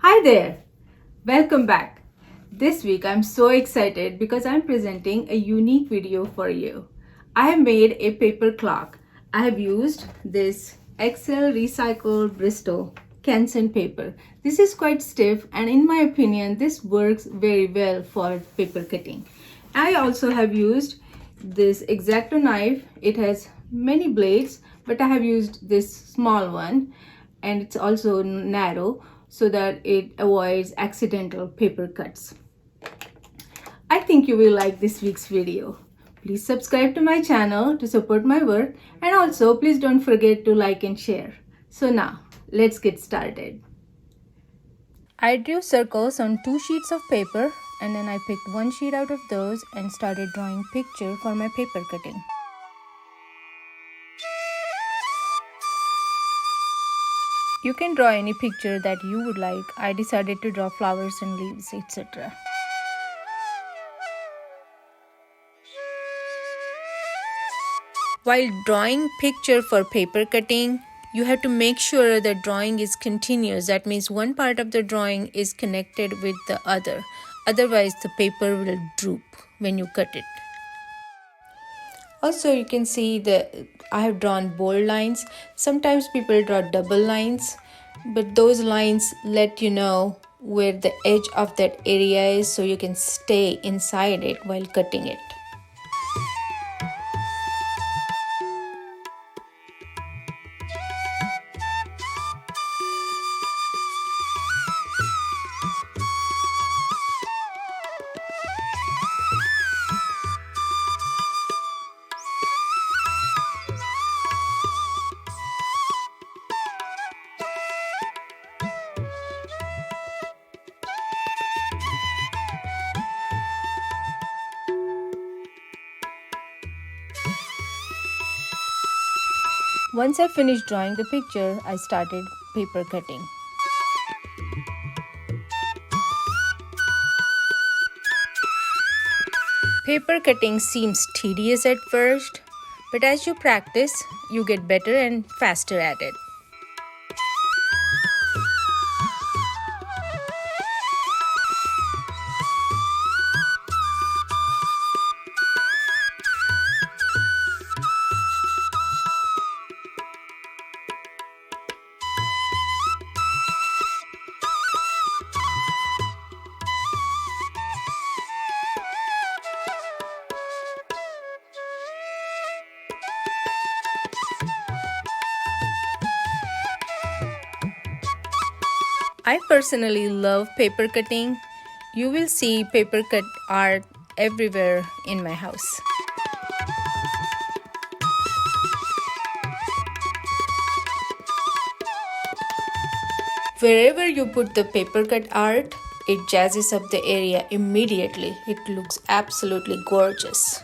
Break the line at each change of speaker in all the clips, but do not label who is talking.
Hi there! Welcome back. This week I'm so excited because I'm presenting a unique video for you. I have made a paper clock. I have used this Excel recycled Bristol Canson paper. This is quite stiff and in my opinion this works very well for paper cutting. I also have used this X-Acto knife. It has many blades but I have used this small one and it's also narrow so that it avoids accidental paper cuts. I think you will like this week's video. Please subscribe to my channel to support my work and also please don't forget to like and share. So now let's get started. I drew circles on 2 sheets of paper and then I picked one sheet out of those and started drawing picture for my paper cutting. You can draw any picture that you would like. I decided to draw flowers and leaves, etc. While drawing picture for paper cutting, you have to make sure the drawing is continuous. That means one part of the drawing is connected with the other. Otherwise, the paper will droop when you cut it. Also, you can see that I have drawn bold lines. Sometimes people draw double lines, but those lines let you know where the edge of that area is so you can stay inside it while cutting it. Once I finished drawing the picture, I started paper cutting. Paper cutting seems tedious at first, but as you practice, you get better and faster at it. I personally love paper cutting. You will see paper cut art everywhere in my house. Wherever you put the paper cut art, it jazzes up the area immediately. It looks absolutely gorgeous.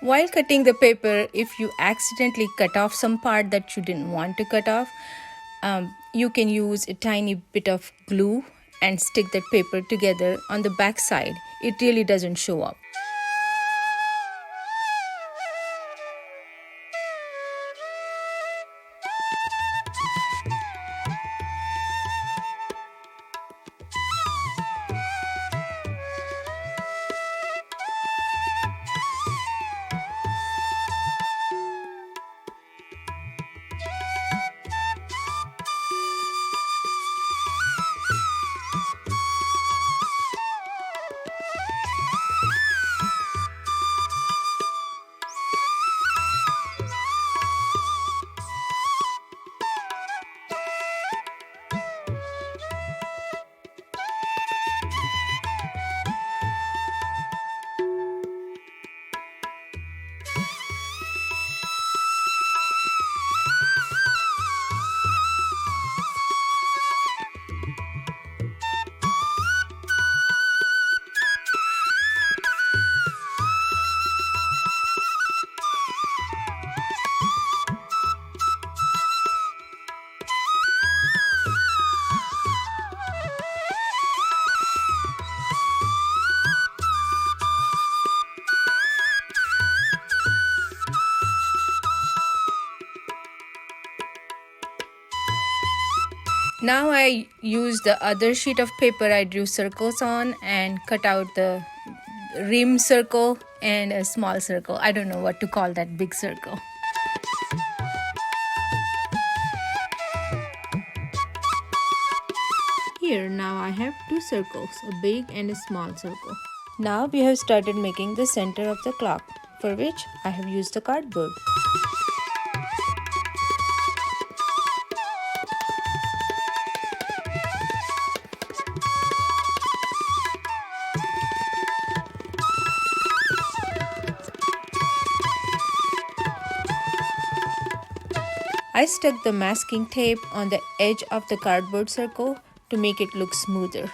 While cutting the paper, if you accidentally cut off some part that you didn't want to cut off, you can use a tiny bit of glue and stick that paper together on the back side. It really doesn't show up. Now I use the other sheet of paper I drew circles on and cut out the rim circle and a small circle. I don't know what to call that big circle. Here now I have two circles, a big and a small circle. Now we have started making the center of the clock, for which I have used the cardboard. I stuck the masking tape on the edge of the cardboard circle to make it look smoother.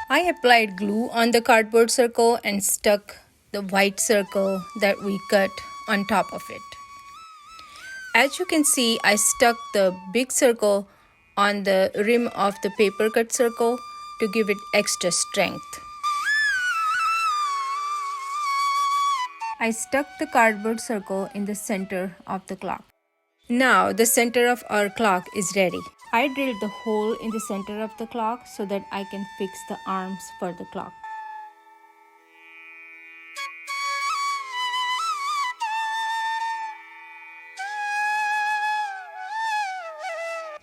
I applied glue on the cardboard circle and stuck the white circle that we cut on top of it. As you can see, I stuck the big circle on the rim of the paper cut circle to give it extra strength. I stuck the cardboard circle in the center of the clock. Now the center of our clock is ready. I drilled the hole in the center of the clock so that I can fix the arms for the clock.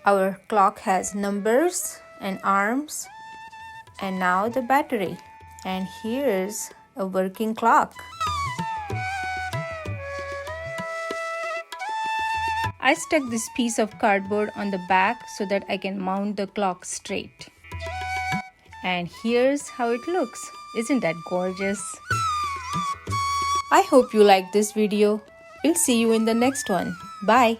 Our clock has numbers and arms, and now the battery. And here's a working clock. I stuck this piece of cardboard on the back so that I can mount the clock straight. And here's how it looks. Isn't that gorgeous? I hope you liked this video. We'll see you in the next one. Bye.